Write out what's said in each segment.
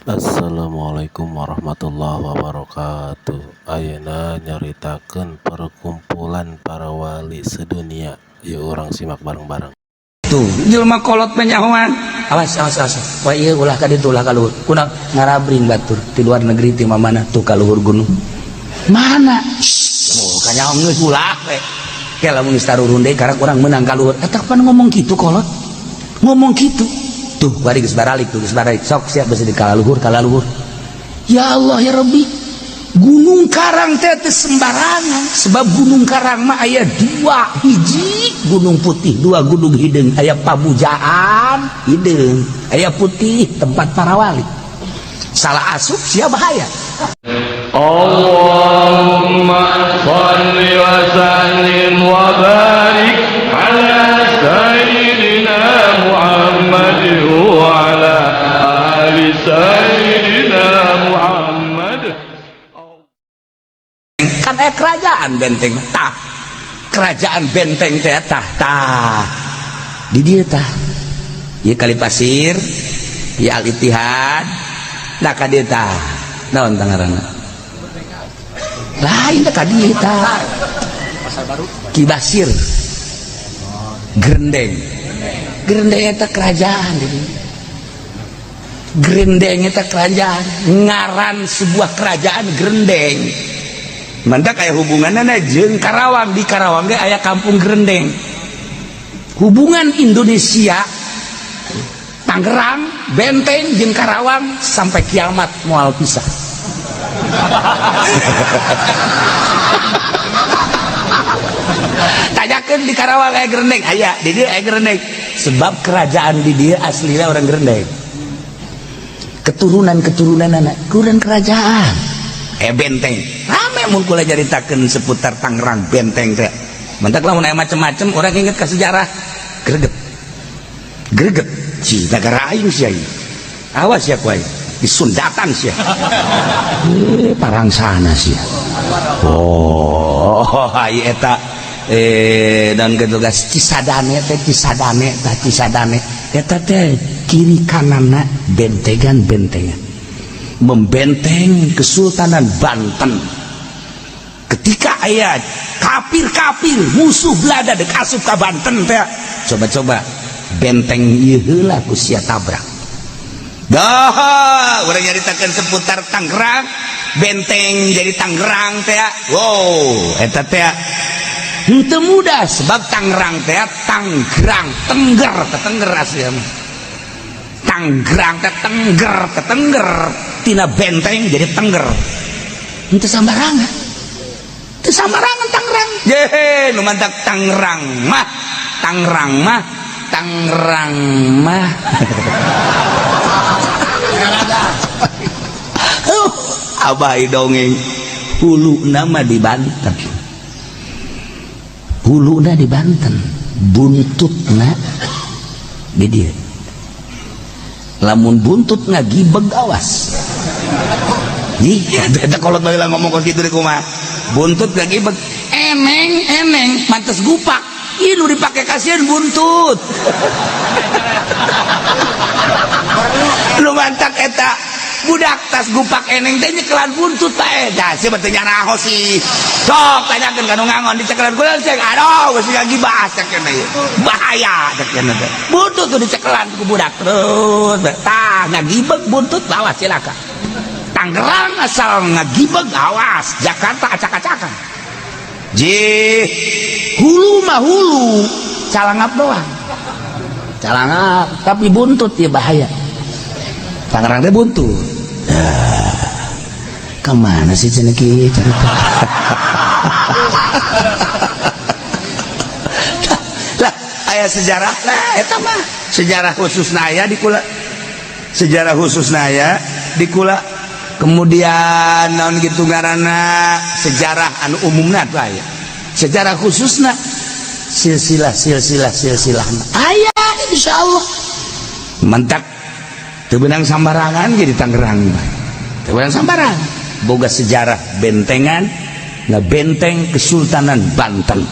Assalamualaikum warahmatullahi wabarakatuh. Ayeuna nyaritakeun perkumpulan para wali sedunia. Yuk orang simak bareng-bareng. Tuh jelema kolot penyahoan, awas wah iya ulah ka ditu ulah ka luhur kuna ngarabring batur di luar negeri ti mana tuh ka luhur gunung mana oh kanyaho geus ulah we ke lamun geus tarurun deui karek urang menang ka luhur eta pan ngomong kitu kolot ngomong kitu tuh bari geus baralik sok siap basa di ka luhur ya Allah ya Rabbi. Gunung Karang teh sembarangan sebab Gunung Karang mah aya dua, hiji gunung putih, dua gunung hideung, aya pamujaan hideung, aya putih tempat para wali. Salah asup sia bahaya. Allahumma shalli wa sallim wa barik ala sayyidina Muhammad wa ala ali sayyidina Muhammad. Kan kerajaan benteng tah kerajaan benteng teh tah di dieu tah ieu kali pasir ieu Al Ittihad da ka dieu tah naon tah ngaranna lain da ka dieu tah Ki Basir Grendeng eta kerajaan Grendeng eta kerajaan ngaran sebuah kerajaan Grendeng. Mantak kayak hubungannya jeung Karawang, di Karawang ge aya kampung Grendeng. Hubungan Indonesia Tangerang, Benteng jeung Karawang sampai kiamat moal pisah. Tanyakeun di Karawang aya Grendeng, aya di dieu aya Grendeng. Sebab kerajaan di dieu aslinya orang Grendeng. Keturunan anak, keturunan kerajaan. Benteng. Mun kula nyaritakeun seputar Tangerang Benteng teh mantak lamun aya macem-macem orang inget ka sejarah greget si negara aing sia awas ya kuy disundatan sia parang sana sia oh ai eta dan getugas Cisadane eta teh kiri kananna bentengan membenteng Kesultanan Banten. Ketika ayat kafir musuh Belanda dek asup ka Banten teh coba benteng ieu heula ku sia tabrak dah urang nyaritakeun seputar Tangerang benteng jadi Tangerang teh wow eta teh henteu mudah sebab Tangerang teh Tengger asli mah Tangerang teh Tengger tina benteng jadi Tengger henteu sambarangan Sambarangan Tangerang. Yehe, nu mantak Tangerang mah. Abah dongeng huluna mah di Banten. Buntutna di dieu. Lamun buntut ngagibeg awas. Ih, eta kolot baheula ngomong kitu di kumaha. Buntut lagi eneng mantes gupak ih nu dipake kasihan buntut lu mantak eta budak tas gupak eneng teh nyekelan buntut teh dah sia teh nyaraho sih sok tanyakeun ka nu ngangon dicekelan kunaon cek aduh geus ngagibah cek keneh bahaya cek keneh buntut tuh dicekelan ku budak terus tah ngagibeg buntut lawas cilaka Tangerang asal ngagibeg awas Jakarta acak-acakan hulu mah hulu calangap doang tapi buntut ya bahaya Tangerang teh buntut kemana sih cenah kieu cerita lah aya sejarah lah eta mah sejarah khususna aya di kula kemudian naon gitu ngaranna sejarah anu umumna tuh aya sejarah khususna silsilah aya insyaallah mantap teu beunang sambarangan jadi Tangerang teu beunang sambarangan boga sejarah bentengan benteng Kesultanan Banten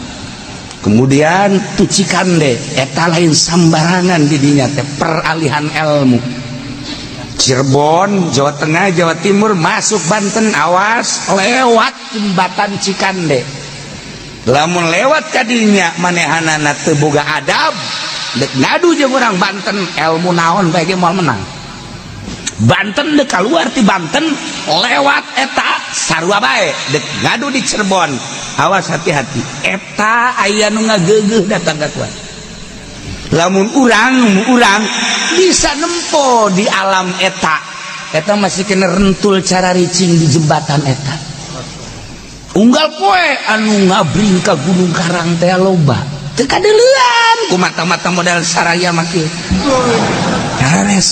kemudian tucikan deh eta lain sambarangan didinya teh peralihan ilmu Cirebon, Jawa Tengah, Jawa Timur, masuk Banten, awas lewat jembatan Cikande. Lamun lewat kadinya manehanana teu boga adab, dek ngadu jeung urang Banten ilmu naon bae ge moal menang. Banten dek keluar ti Banten lewat eta sarua bae dek ngadu di Cirebon. Awas hati-hati, eta aya nu ngageugeuh datang ka kuat. Lamun urang bisa nempo di alam eta masih kena rentul cara ricing di jembatan eta. Unggal poe anu ngabring ka Gunung Karang teh loba teu kadeulean ku mata-mata modal saraya mah kieu kares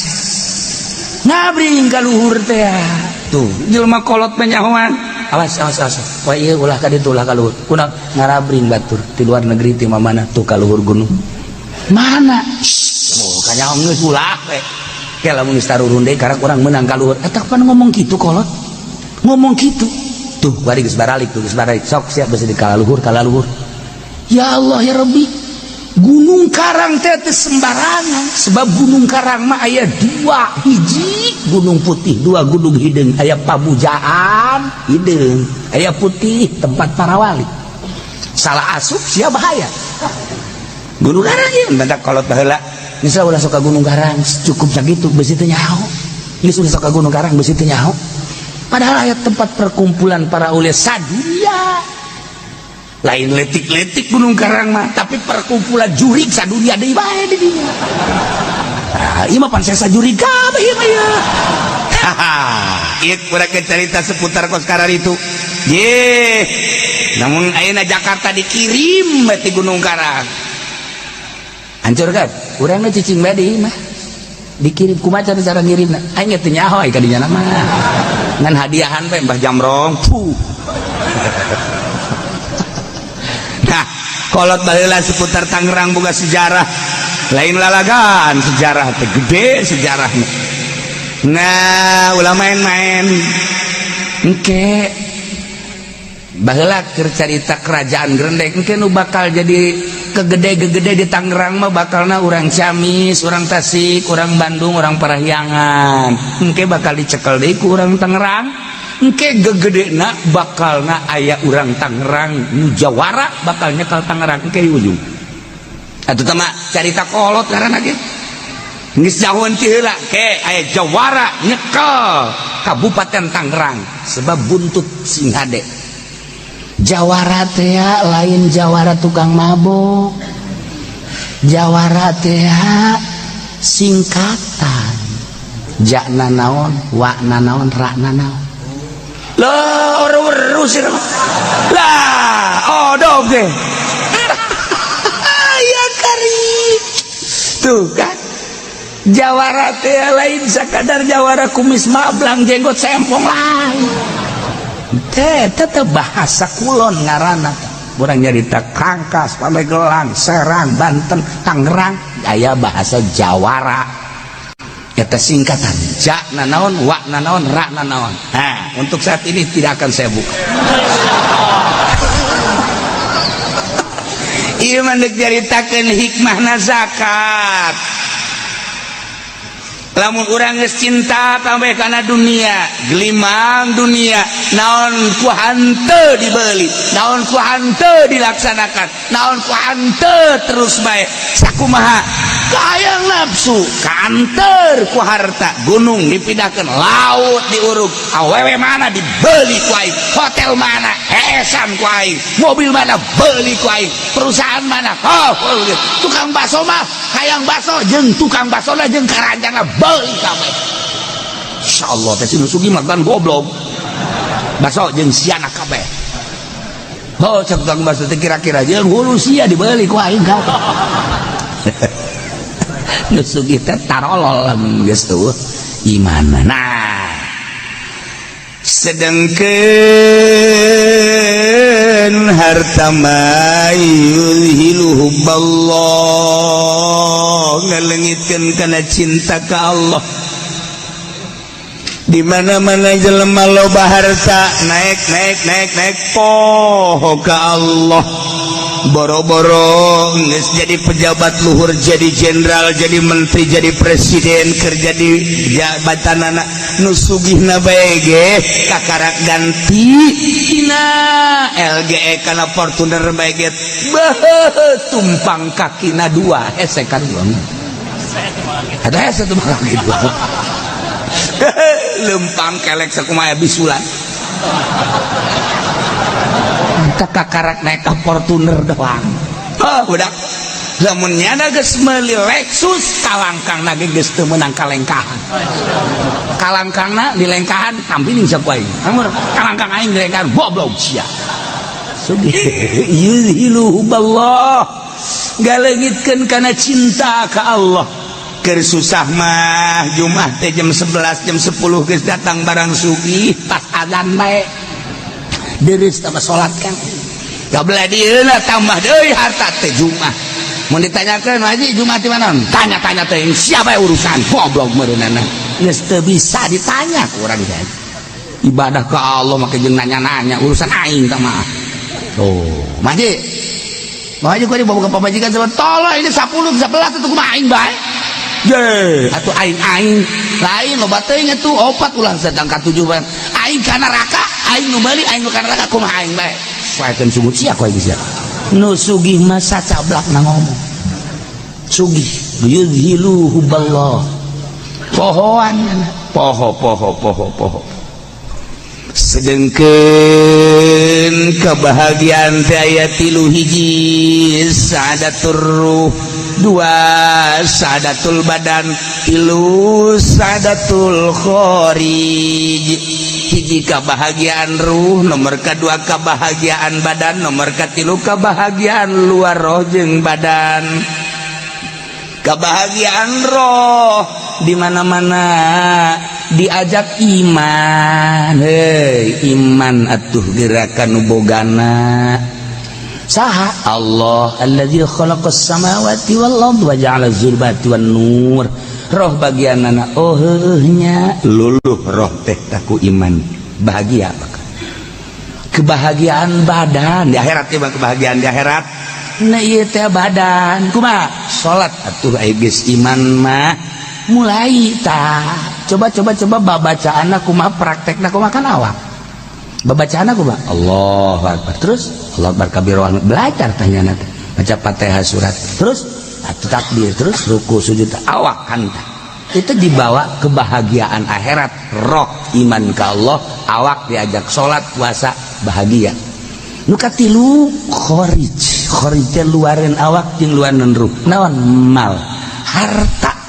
ngabring ka luhur teh tuh jelema kolot menyahoan awas poe ieu ulah ka ditu ulah ka luhur kunaon ngarabring batur ti luar negeri ti mamana tuh ka luhur gunung mana kanyaho geus ulah we ke lamun geus tarurun deui karek urang meunang ka luhur eta pan ngomong kitu kolot ngomong kitu tuh bari geus baralik sok siap besi di kalaluhur ya Allah ya Rabbi Gunung Karang teh teu sembarangan sebab Gunung Karang mah aya dua hiji gunung putih dua gunung hideung aya Pamujaan hideung aya putih tempat para wali salah asup sia bahaya Gunung Karang ieu mendadak kolot baheula geus ulah sok ka Gunung Karang cukup sakitu besi teu nyaho geus ulah sok ka Gunung Karang besi teu nyaho. Padahal ayat tempat perkumpulan para ulia sadunia lain letik-letik Gunung Karang mah tapi perkumpulan jurig sadunia deui bae di dinya. Ieu mah pan saya jurig kabeh ieu mah ya. Ieu urang cerita seputar kos karar itu. Ye. Namun ayeuna Jakarta dikirim ti Gunung Karang. Hancur kan? Urang mah cicing bae deui mah. Dikirim kumaha cara ngirimna? Aing teu nyaho ka dinya mah. Ngan hadiahan pe Mbah Jamrong puh. Nah kolot baheula seputar Tangerang boga sejarah lain lalagan sejarah teh gede sejarahnya. Nah ulah main-main engke baheula keur carita kerajaan Grendek engke nu bakal jadi kegede-gegede di Tangerang mah bakalna urang Ciamis, urang Tasik, urang Bandung, urang Parahyangan. Engke bakal dicekel deui ku urang Tangerang. Engke gegedena bakalna aya urang Tangerang nu jawara bakal nyekel Tangerang engke di ujung. Atuh teh mah carita kolot ngaranna ge. Geus jauhan ti heula ke aya jawara nyekel Kabupaten Tangerang sebab buntut sing hade. Jawara teh lain jawara tukang mabok. Jawara teh singkatan. Jakna naon, wakna naon, rakna naon. Lah uru-uru sih. Lah odog ge. Ya kari. Tuh kan. Jawara teh lain sakadar jawara kumis mablang jenggot sempong lain. Tetep bahasa kulon ngaranna urang nyarita Kangkas, Pandeglang, Serang, Banten, Tangerang aya bahasa Jawara eta singkatan jakna naon, wakna naon, rakna naon. Nah untuk saat ini tidak akan saya buka. Ieu mah deuk nyaritakeun hikmahna zakat. Lamun urang geus cinta tambah kana dunia, gelimang dunia, naon ku hanteu dibeuli, naon ku hanteu dilaksanakan, naon ku hanteu terus bae. Sakumaha? Kaayang nafsu, kanter ku harta, gunung dipindahkeun, laut diuruk, awewe mana dibeuli ku aing, hotel mana heesan ku aing, mobil mana beuli ku aing, perusahaan mana tukang bakso mah hayang bakso jeung tukang baksona jeung karanjangna beuli kabeh. Insyaallah teh si Nusugi mah kan goblok. Bakso jeung siana kabeh. Oh, cek tukang bakso teh kira-kira jeung hulu sia dibeuli ku aing kabeh. Nusugi teh tarolol geus tuh imanna. Nah, sedengkeun harta mayul hiluhubballah ngalengitkeun kana cinta ka Allah. Di mana-mana jelema loba harta naik poho ka Allah. boro-boro geus jadi pejabat luhur, jadi jenderal, jadi menteri, jadi presiden, kerja di jabatanana nu sugihna bae ge kakarak ganti tina LGE kana Fortuner bae ge tumpang kakina dua hese kan ada hese tuh kaki dua lempang kelek sakumaha bisulan kakarak naik ke Fortuner doang. Budak lamun nyana geus meuli Lexus kalangkangna ge geus teu meunang kalengkahan. Kalangkangna di lengkahan tampiling saku aing. Amun kalangkang aing di lengkahan goblok sia. Sugih yuzhilu huballah. Galeungitkeun kana cinta ka Allah. Keur susah mah Jumat teh jam 11 jam 10 geus datang barang sugih pas adzan bae. Deris tambah sholat kan gak boleh dieuna tambah deui harta teh Jumat mun ditanyakeun haji Jumat di mana tanya-tanya teh siapa yang urusan goblok meureunana geus teu bisa ditanya ku urang teh ibadah ka Allah make jeung nanya-nanya urusan aing tah mah tuh maji mau aja gua dibawa ke pamajikan sama tolong ini 10 11 itu kumaha aing bae ye atuh aing lain loba teuing atuh 4 ulah sedang ka 7 aing kana neraka aing nu bali aing nu kana neraka kumaha aing bae saekeun sumut sia ku aing sia nu sugih mah sacablakna ngomong sugih yuzhilu huballah pohoan poho sedengkeun kebahagiaan teh aya 3 hiji saadatur ruh 2 saadatul badan 3 saadatul kharij hiji kebahagiaan ruh nomor kedua kebahagiaan badan nomor katilu kebahagiaan luar roh jeung badan kebahagiaan roh di mana-mana diajak iman hei iman atuh gerakan bogana saha Allah allazi khalaqas samawati wal ardh wa ja'ala zulmati wan nur roh bagianana oh nya luluh roh teh taku iman bahagia kebahagiaan badan di akhirat teh kebahagiaan di akhirat nah ieu teh badan kumaha salat atuh aya geus iman mah mulai tah coba babacaanna kumaha praktekna kumaha kan awak babacaanna kumaha Allahu akbar terus Allah akbar kabira belajar tanyana teh baca Fatihah surat terus atuh takbir terus ruku sujud awak kan itu dibawa kebahagiaan akhirat roh iman ka Allah awak diajak salat puasa bahagia nu katilu kharij teh luareun awak jeung luareun ruh naon mal harta.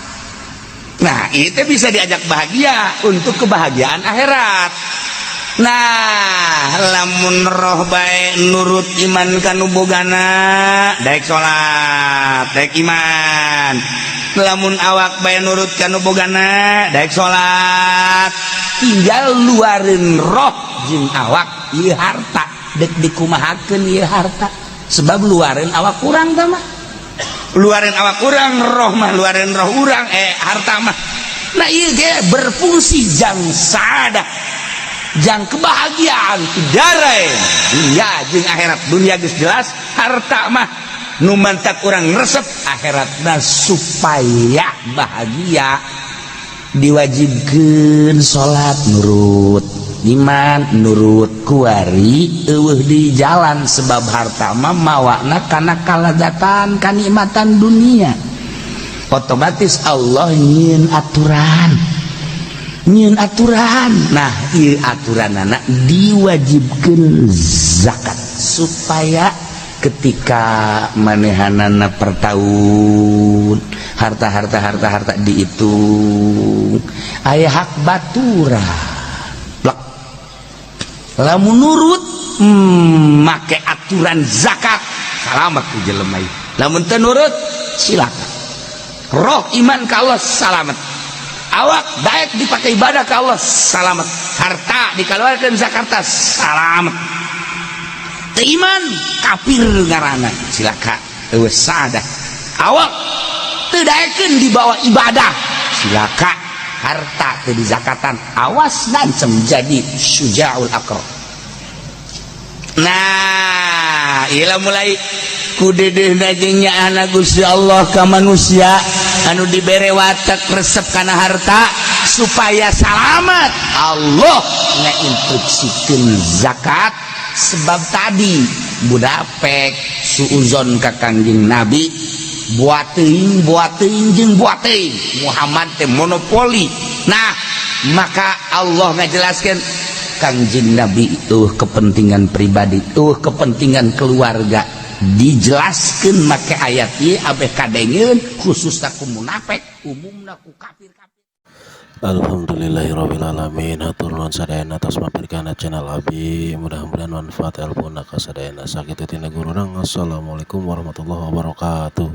Nah itu bisa diajak bahagia untuk kebahagiaan akhirat. Nah lamun roh bae nurut iman kanu bogana daek salat daek iman lamun awak bae nurut kanu bogana daek salat tinggal luareun roh jeung awak ieu harta dek dikumahakeun ieu harta sebab luareun awak urang tah mah luarin awak urang roh mah luarin roh urang harta mah nah iya ge berfungsi jang sada jang kebahagiaan darai dunia jeung akhirat dunia geus jelas harta mah nu mantak urang resep akhiratna supaya bahagia diwajibkeun salat nurut iman nurut kuari eueuh di jalan sebab harta mah mawakna kana kalazatan kanikmatan dunia otomatis Allah nyieun aturan nah ieu aturanana diwajibkeun zakat supaya ketika manehanana per tahun harta dihitung aya hak batura lamun nurut make aturan zakat selamat ku jelema ieu lamun teu nurut silakan roh iman ka Allah salamet awak daek dipakai ibadah ka Allah salamet harta dikaluarkeun zakatna salamet teu iman kafir ngaranna silakan eueuh sadah awak teu daekeun dibawa ibadah silakan harta teu dizakatan awas nancem jadi syuja'ul aqra. Nah ieu mulai kudedehna jeung nyaana Gusti Allah ka manusia anu dibere watak resep kana harta supaya salamat. Allah ngainstruksikeun zakat sebab tadi budapek suuzon ka Kangjeng Nabi buat teuing jeung buat teuing Muhammad teh monopoli. Nah maka Allah ngajelaskeun Kangjeng Nabi itu kepentingan pribadi itu kepentingan keluarga dijelaskan make ayat ieu abeh kadengeun khususna ku munafik umumna ku kafir. Alhamdulillahirabbil alamin. Hatur nuhun sadayana atas mampirkeun channel Abi, mudah-mudahan manfaat ilmuna ka sadayana. Sakitu tina guru urang. Assalamualaikum warahmatullahi wabarakatuh.